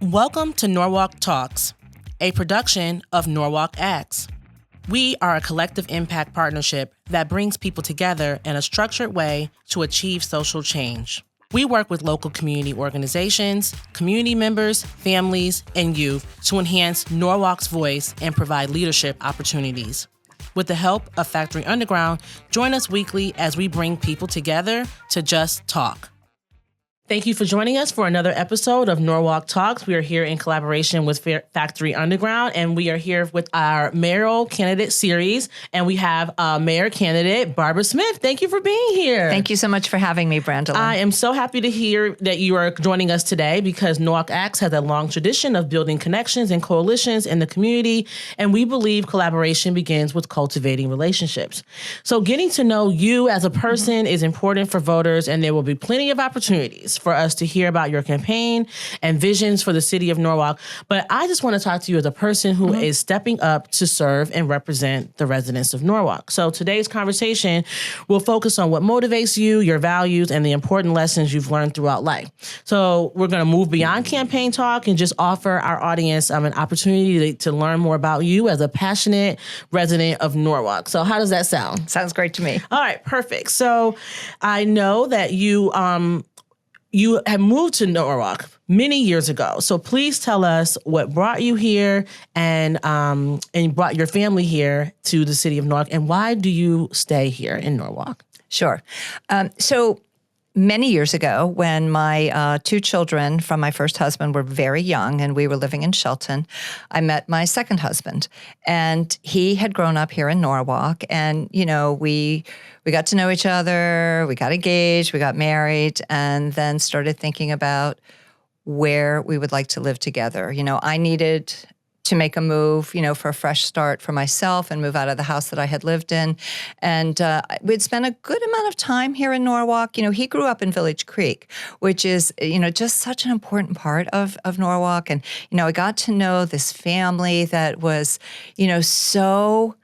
Welcome to Norwalk Talks, a production of Norwalk ACTS. We are a collective impact partnership that brings people together in a structured way to achieve social change. We work with local community organizations, community members, families, and youth to enhance Norwalk's voice and provide leadership opportunities. With the help of Factory Underground, join us weekly as we bring people together to just talk. Thank you for joining us for another episode of Norwalk Talks. We are here in collaboration with Factory Underground, and we are here with our mayoral candidate series, and we have Mayor Candidate BARBARA SMYTH. Thank you for being here. Thank you so much for having me, Brandon. I am so happy to hear that you are joining us today because Norwalk ACTS has a long tradition of building connections and coalitions in the community, and we believe collaboration begins with cultivating relationships. So getting to know you as a person is important for voters, and there will be plenty of opportunities for us to hear about your campaign and visions for the city of Norwalk. But I just want to talk to you as a person who is stepping up to serve and represent the residents of Norwalk. So today's conversation will focus on what motivates you, your values, and the important lessons you've learned throughout life. So we're going to move beyond campaign talk and just offer our audience an opportunity to learn more about you as a passionate resident of Norwalk. So how does that sound? Sounds great to me. All right, perfect. So I know that you have moved to Norwalk many years ago. So please tell us what brought you here and brought your family here to the city of Norwalk, and why do you stay here in Norwalk? Sure. So many years ago, when my two children from my first husband were very young and we were living in Shelton, I met my second husband. And he had grown up here in Norwalk. And, you know, we got to know each other, we got engaged, we got married, and then started thinking about where we would like to live together. You know, I needed to make a move, you know, for a fresh start for myself and move out of the house that I had lived in. And we'd spent a good amount of time here in Norwalk. You know, he grew up in Village Creek, which is, you know, just such an important part of Norwalk. And, you know, I got to know this family that was, you know, so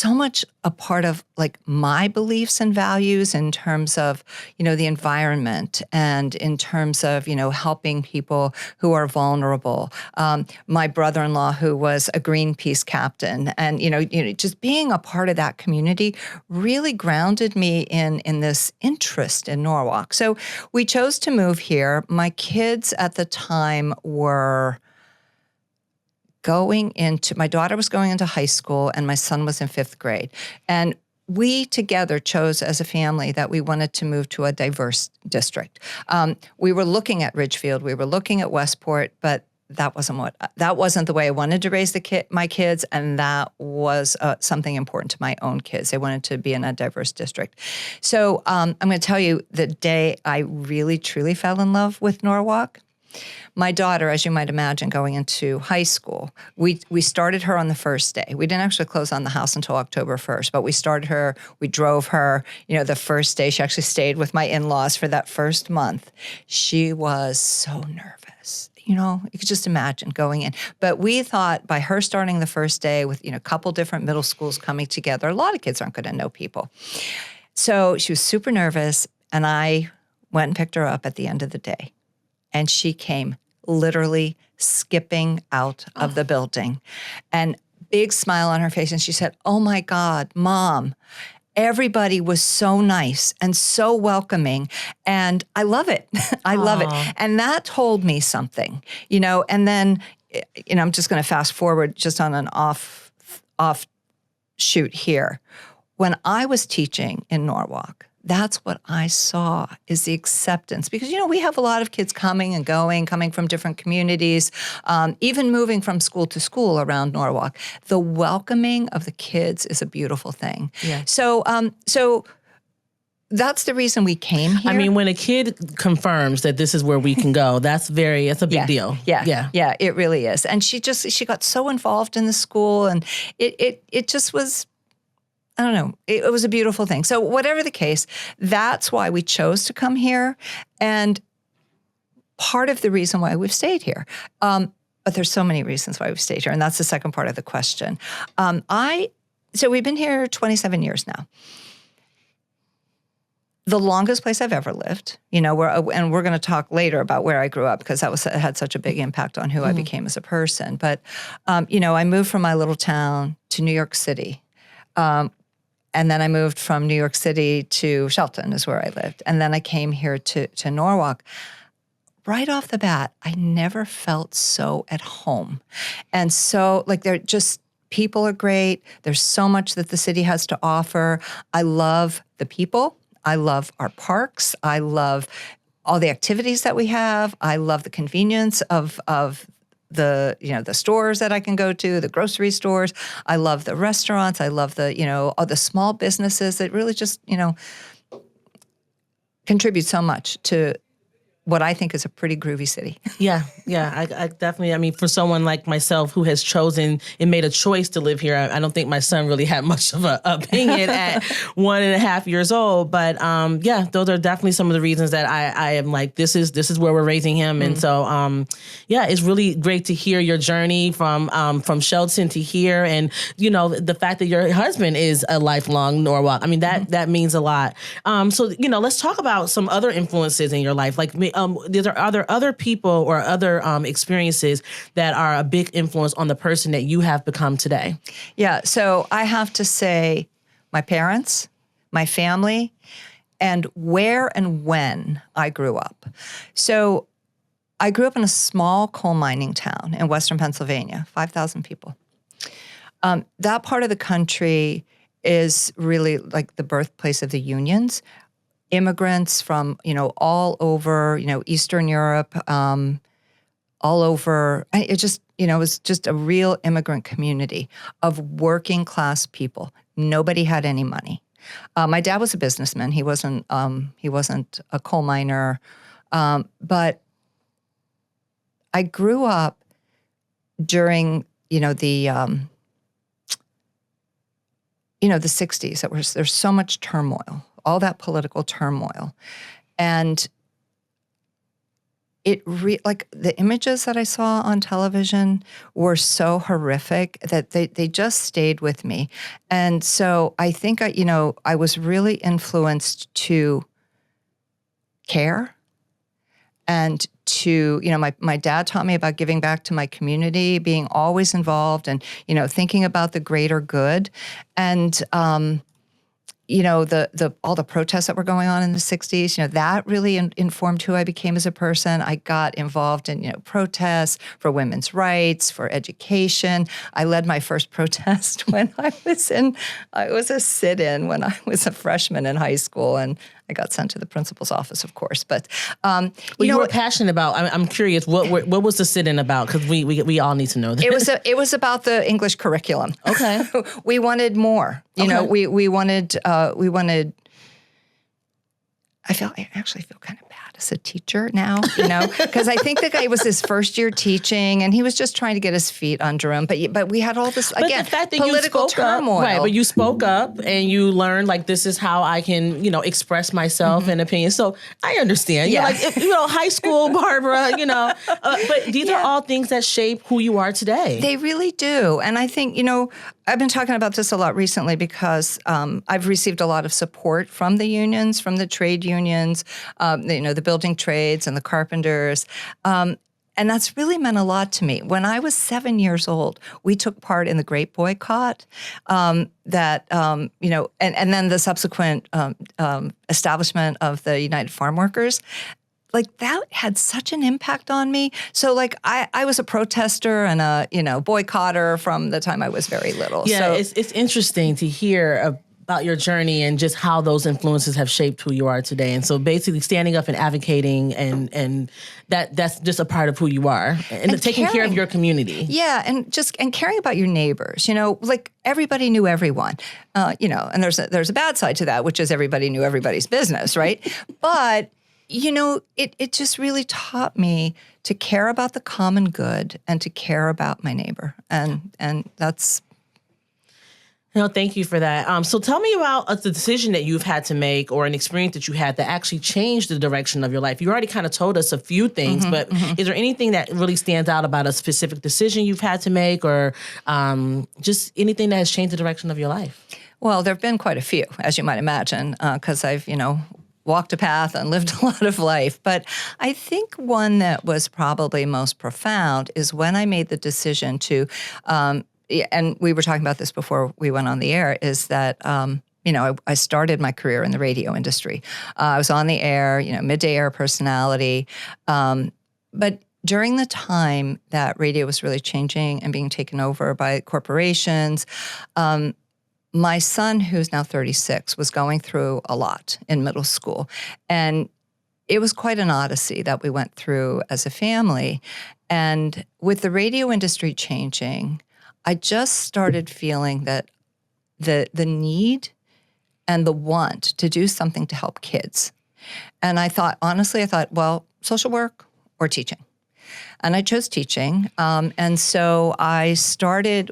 much a part of like my beliefs and values in terms of, you know, the environment and in terms of, you know, helping people who are vulnerable. My brother-in-law who was a Greenpeace captain and, you know, just being a part of that community really grounded me in this interest in Norwalk. So we chose to move here. My kids at the time were my daughter was going into high school and my son was in 5th grade. And we together chose as a family that we wanted to move to a diverse district. We were looking at Ridgefield, we were looking at Westport, but that wasn't the way I wanted to raise my kids, and that was something important to my own kids. They wanted to be in a diverse district. So I'm going to tell you the day I really, truly fell in love with Norwalk. My daughter, as you might imagine, going into high school, we started her on the first day. We didn't actually close on the house until October 1st, but we started her, we drove her, you know, the first day. She actually stayed with my in-laws for that first month. She was so nervous. You know, you could just imagine going in. But we thought by her starting the first day with, you know, a couple different middle schools coming together, a lot of kids aren't going to know people. So she was super nervous, and I went and picked her up at the end of the day. And she came literally skipping out of the building, and big smile on her face. And she said, "Oh my God, Mom, everybody was so nice and so welcoming. And I love it. I love it." And that told me something, you know, and then, you know, I'm just going to fast forward just on an off shoot here. When I was teaching in Norwalk, that's what I saw is the acceptance. Because, you know, we have a lot of kids coming and going, coming from different communities, even moving from school to school around Norwalk. The welcoming of the kids is a beautiful thing. Yeah. So that's the reason we came here. I mean, when a kid confirms that this is where we can go, it's a big deal. Yeah, it really is. And she got so involved in the school, and it just was, I don't know. It was a beautiful thing. So whatever the case, that's why we chose to come here, and part of the reason why we've stayed here. But there's so many reasons why we've stayed here, and that's the second part of the question. So we've been here 27 years now. the longest place I've ever lived, and we're going to talk later about where I grew up because that had such a big impact on who I became as a person. But, I moved from my little town to New York City. And then I moved from New York City to Shelton is where I lived. And then I came here to Norwalk. Right off the bat, I never felt so at home. And so they're just, people are great. There's so much that the city has to offer. I love the people. I love our parks. I love all the activities that we have. I love the convenience of the stores that I can go to, the grocery stores. I love the restaurants. I love all the small businesses that really just, contribute so much to what I think is a pretty groovy city. Yeah. I definitely, for someone like myself who has chosen and made a choice to live here, I don't think my son really had much of an opinion at 1.5 years old. But those are definitely some of the reasons that I am like, this is where we're raising him. And so, it's really great to hear your journey from Shelton to here. And, the fact that your husband is a lifelong Norwalk. That means a lot. So, let's talk about some other influences in your life. Like, are there other people or other experiences that are a big influence on the person that you have become today? Yeah, so I have to say my parents, my family, and where and when I grew up. So I grew up in a small coal mining town in Western Pennsylvania, 5,000 people. That part of the country is really like the birthplace of the unions. Immigrants from, all over, Eastern Europe, all over. It was just a real immigrant community of working class people. Nobody had any money. My dad was a businessman. He wasn't a coal miner. But I grew up during, the 60s. There's so much turmoil. All that political turmoil. And the images that I saw on television were so horrific that they just stayed with me. And so I think, I was really influenced to care and to, my dad taught me about giving back to my community, being always involved and, thinking about the greater good. And, all the protests that were going on in the 60s, that really informed who I became as a person. I got involved in, protests for women's rights, for education. I led my first protest when I was a sit-in when I was a freshman in high school, and I got sent to the principal's office, of course. But you were passionate about. I'm curious. What was the sit-in about? Because we all need to know that. It was about the English curriculum. Okay. We wanted more. We wanted. I actually feel kind of bad as a teacher now, because I think the guy was his first year teaching, and he was just trying to get his feet under him. But we had all this again the fact that political you spoke turmoil. Up, right? But you spoke up and you learned like this is how I can express myself and opinion. So I understand. Yeah. You're like high school Barbara. But these are all things that shape who you are today. They really do, and I think I've been talking about this a lot recently because I've received a lot of support from the unions, from the trade unions, the building trades and the carpenters. And that's really meant a lot to me. When I was 7 years old, we took part in the Great Boycott and then the subsequent establishment of the United Farm Workers. That had such an impact on me. So I was a protester and a boycotter from the time I was very little. Yeah, so, it's interesting to hear about your journey and just how those influences have shaped who you are today. And so basically standing up and advocating and that's just a part of who you are and taking care of your community. Yeah, and caring about your neighbors. Everybody knew everyone. And there's a bad side to that, which is everybody knew everybody's business, right? But it just really taught me to care about the common good and to care about my neighbor. And that's... thank you for that. So tell me about the decision that you've had to make or an experience that you had that actually changed the direction of your life. You already kind of told us a few things, but is there anything that really stands out about a specific decision you've had to make or just anything that has changed the direction of your life? Well, there have been quite a few, as you might imagine, because I've, walked a path and lived a lot of life. But I think one that was probably most profound is when I made the decision to, and we were talking about this before we went on the air, is that, I started my career in the radio industry. I was on the air, midday air personality. But during the time that radio was really changing and being taken over by corporations, my son, who's now 36, was going through a lot in middle school. And it was quite an odyssey that we went through as a family. And with the radio industry changing, I just started feeling that the need and the want to do something to help kids. And I thought, well, social work or teaching. And I chose teaching. And so I started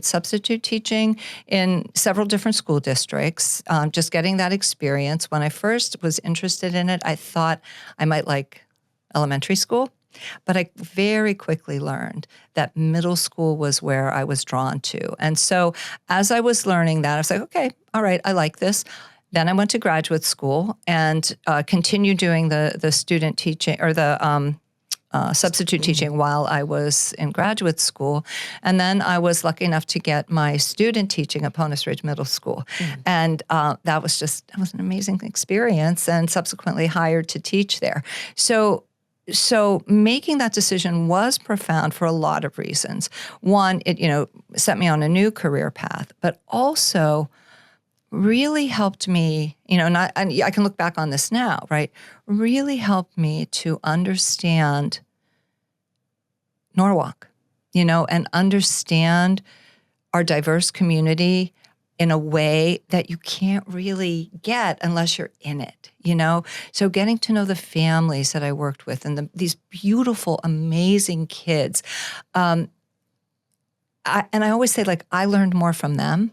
substitute teaching in several different school districts, just getting that experience. When I first was interested in it, I thought I might like elementary school. But I very quickly learned that middle school was where I was drawn to. And so as I was learning that, I was like, okay, all right, I like this. Then I went to graduate school and continued doing the student teaching or the substitute teaching while I was in graduate school. And then I was lucky enough to get my student teaching at Ponus Ridge Middle School. And that was an amazing experience, and subsequently hired to teach there. So making that decision was profound for a lot of reasons. One, it set me on a new career path, but also really helped me, and I can look back on this now, right? Really helped me to understand Norwalk, and understand our diverse community in a way that you can't really get unless you're in it, So getting to know the families that I worked with and these beautiful, amazing kids. And I always say, I learned more from them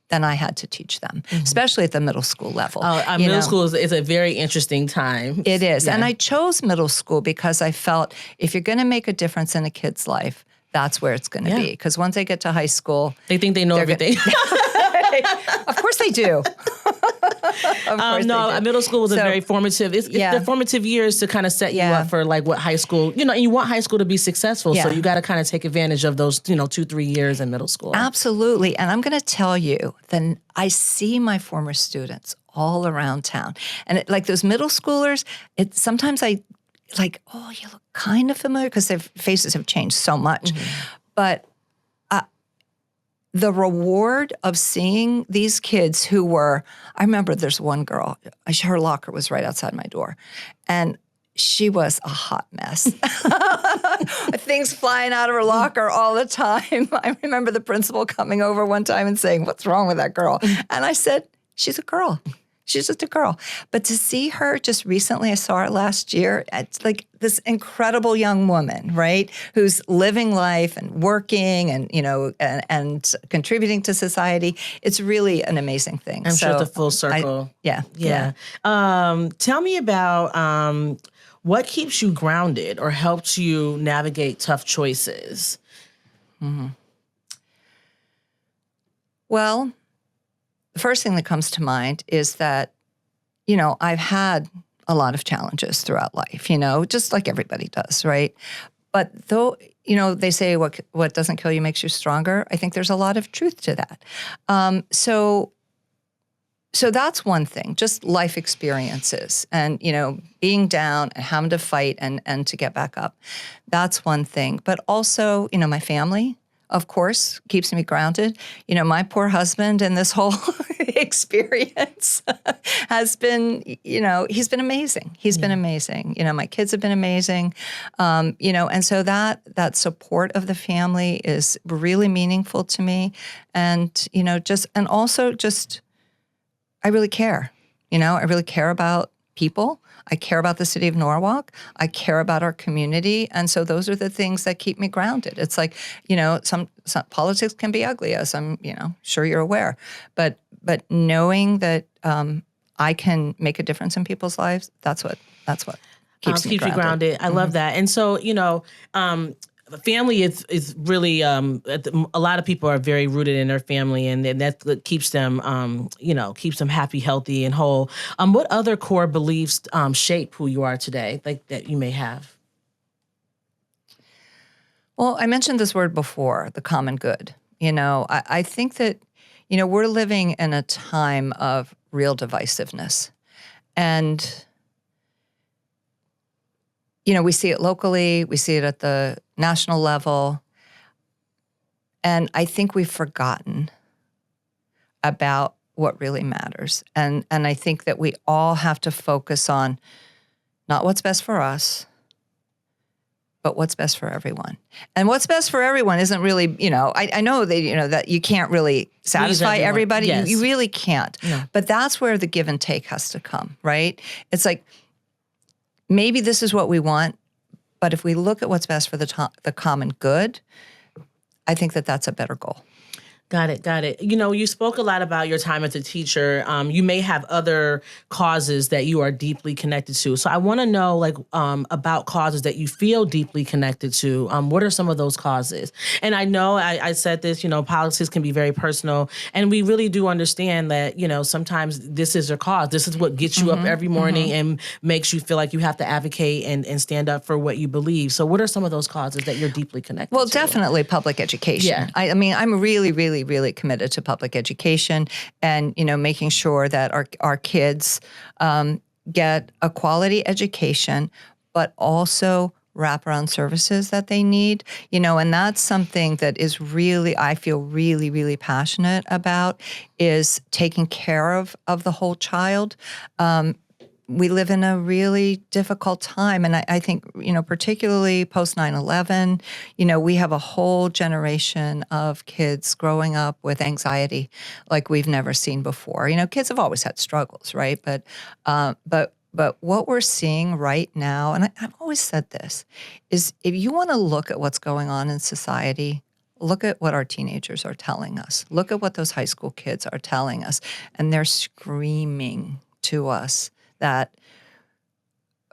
than I had to teach them, especially at the middle school level. Middle school is a very interesting time. It is. Yeah. And I chose middle school because I felt if you're going to make a difference in a kid's life, that's where it's going to be. Because once they get to high school, they think they know everything. Of course they do. Middle school was a very formative. It's the formative years to kind of set you up for what high school. And you want high school to be successful, so you got to kind of take advantage of those 2-3 years in middle school. Absolutely, and I'm going to tell you, then I see my former students all around town, and those middle schoolers. Sometimes I oh, you look kind of familiar because their faces have changed so much, but. The reward of seeing these kids who were, I remember there's one girl, her locker was right outside my door, and she was a hot mess. Things flying out of her locker all the time. I remember the principal coming over one time and saying, "What's wrong with that girl?" And I said, "She's a girl. She's just a girl." But to see her just recently, I saw her last year, it's like this incredible young woman, right? Who's living life and working and, and contributing to society. It's really an amazing thing. I'm sure it's a full circle. Yeah. Tell me about what keeps you grounded or helps you navigate tough choices? Well, the first thing that comes to mind is that, I've had a lot of challenges throughout life, just like everybody does, right? But though, they say what doesn't kill you makes you stronger, I think there's a lot of truth to that. So that's one thing, just life experiences and, being down and having to fight and to get back up. That's one thing. But also, my family, of course, keeps me grounded. My poor husband in this whole experience has been, he's been amazing. He's been amazing. My kids have been amazing. And so that support of the family is really meaningful to me. And, I really care. I really care about people. I care about the city of Norwalk. I care about our community. And so those are the things that keep me grounded. It's like, some politics can be ugly, as I'm, sure you're aware. But knowing that I can make a difference in people's lives, that's what keeps me grounded. you grounded. I love that. And so, family is really a lot of people are very rooted in their family, and that's what keeps them keeps them happy, healthy, and whole. What other core beliefs shape who you are today, like that you may have? Well, I mentioned this word before, the common good. I think that, we're living in a time of real divisiveness. And, we see it locally, we see it at the national level. And I think we've forgotten about what really matters. And I think that we all have to focus on not what's best for us, but what's best for everyone. And what's best for everyone isn't really, I know that, that you can't really satisfy everybody. Yes. You really can't. No. But that's where the give and take has to come, right? It's like, maybe this is what we want, but if we look at what's best for the common good, I think that that's a better goal. Got it. You spoke a lot about your time as a teacher. You may have other causes that you are deeply connected to. So I want to know, about causes that you feel deeply connected to. What are some of those causes? And I know I said this, politics can be very personal. And we really do understand that, sometimes this is your cause. This is what gets you up every morning and makes you feel like you have to advocate and stand up for what you believe. So what are some of those causes that you're deeply connected to? Well, definitely public education. Yeah. I mean, I'm really committed to public education and, making sure that our kids get a quality education, but also wraparound services that they need, and that's something that is really, I feel really passionate about, is taking care of the whole child. We live in a really difficult time. And I think, particularly post 9/11, we have a whole generation of kids growing up with anxiety like we've never seen before. Kids have always had struggles, right? But what we're seeing right now, and I've always said this, is if you want to look at what's going on in society, look at what our teenagers are telling us. Look at what those high school kids are telling us. And they're screaming to us that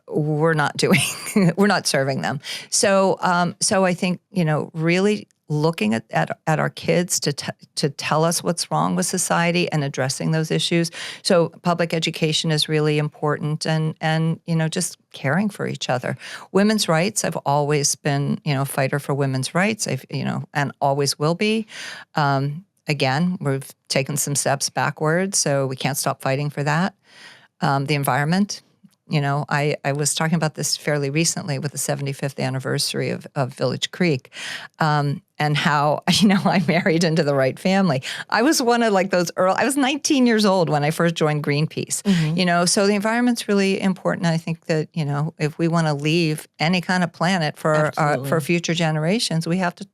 we're not doing, we're not serving them. So I think, really looking at our kids to tell us what's wrong with society and addressing those issues. So public education is really important, and just caring for each other. Women's rights, I've always been, a fighter for women's rights, and always will be. Again, we've taken some steps backwards, so we can't stop fighting for that. The environment, I was talking about this fairly recently with the 75th anniversary of Village Creek, and how, I married into the right family. I was one of those I was 19 years old when I first joined Greenpeace, so the environment's really important. I think that, if we want to leave any kind of planet for future generations, we have to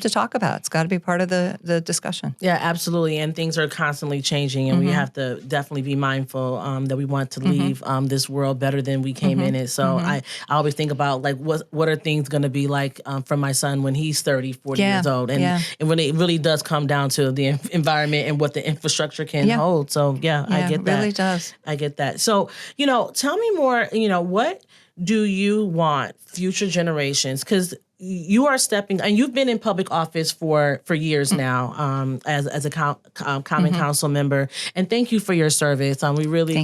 talk about it. It's got to be part of the discussion. Yeah, absolutely. And things are constantly changing, and we have to definitely be mindful that we want to leave this world better than we came in it. So I always think about what are things going to be like for my son when he's 30, 40 years old. And when it really does come down to the environment and what the infrastructure can hold. So I get that. It really does. I get that. So, tell me more, what do you want future generations? Because you are stepping, and you've been in public office for years now, as a common council member. And thank you for your service. We really,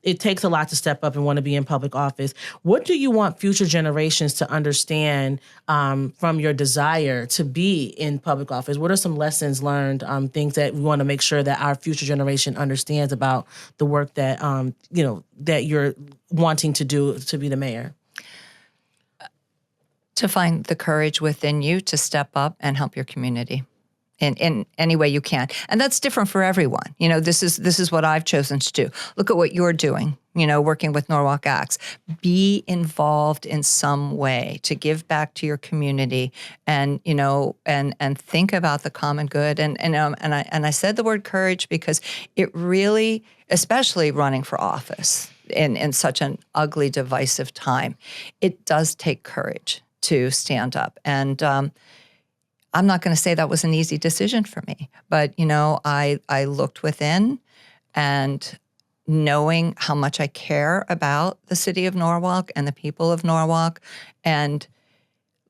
it takes a lot to step up and want to be in public office. What do you want future generations to understand from your desire to be in public office? What are some lessons learned, things that we want to make sure that our future generation understands about the work that, that you're wanting to do to be the mayor? To find the courage within you to step up and help your community in any way you can. And that's different for everyone. This is what I've chosen to do. Look at what you're doing, working with Norwalk ACTS. Be involved in some way to give back to your community and, and think about the common good. And I said the word courage because it really, especially running for office in such an ugly, divisive time, it does take courage to stand up. And I'm not going to say that was an easy decision for me, but, I looked within, and knowing how much I care about the city of Norwalk and the people of Norwalk, and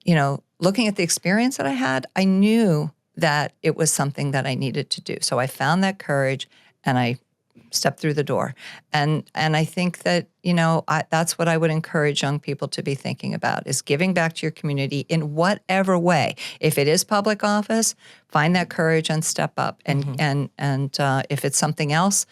looking at the experience that I had, I knew that it was something that I needed to do. So I found that courage and I stepped through the door. And I think that, that's what I would encourage young people to be thinking about, is giving back to your community in whatever way. If it is public office, find that courage and step up. And if it's something else,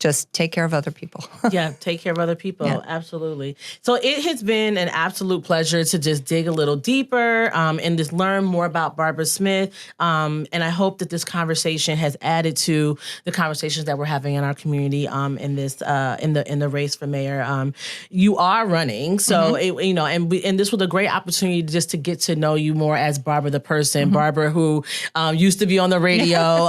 just take care of other people. Yeah, take care of other people. Yeah. Absolutely. So it has been an absolute pleasure to just dig a little deeper and just learn more about Barbara Smyth. And I hope that this conversation has added to the conversations that we're having in our community in this in the race for mayor. You are running, so and this was a great opportunity just to get to know you more as Barbara the person, Barbara who used to be on the radio,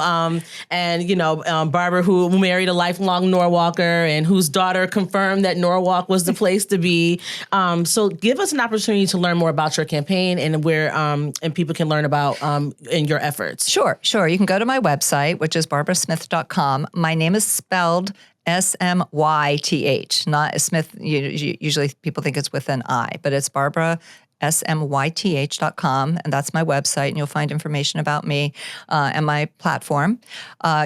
and Barbara who married a lifelong Norwalker and whose daughter confirmed that Norwalk was the place to be. So give us an opportunity to learn more about your campaign and where and people can learn about in your efforts. Sure. You can go to my website, which is barbarasmyth.com. My name is spelled SMYTH, not Smith. Usually people think it's with an I, but it's Barbara smyth.com, and that's my website, and you'll find information about me and my platform.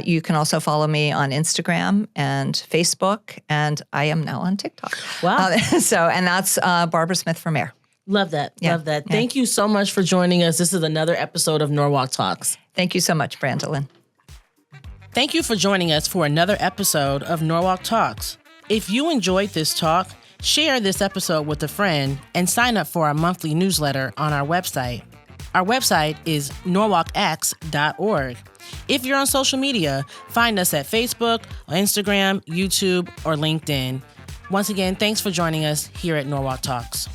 You can also follow me on Instagram and Facebook, and I am now on TikTok. Wow. And that's Barbara Smyth for mayor. Love that. Yeah. Love that. Yeah. Thank you so much for joining us. This is another episode of Norwalk Talks. Thank you so much, Brandolyn. Thank you for joining us for another episode of Norwalk Talks. If you enjoyed this talk, share this episode with a friend and sign up for our monthly newsletter on our website. Our website is norwalkacts.org. If you're on social media, find us at Facebook, Instagram, YouTube, or LinkedIn. Once again, thanks for joining us here at Norwalk Talks.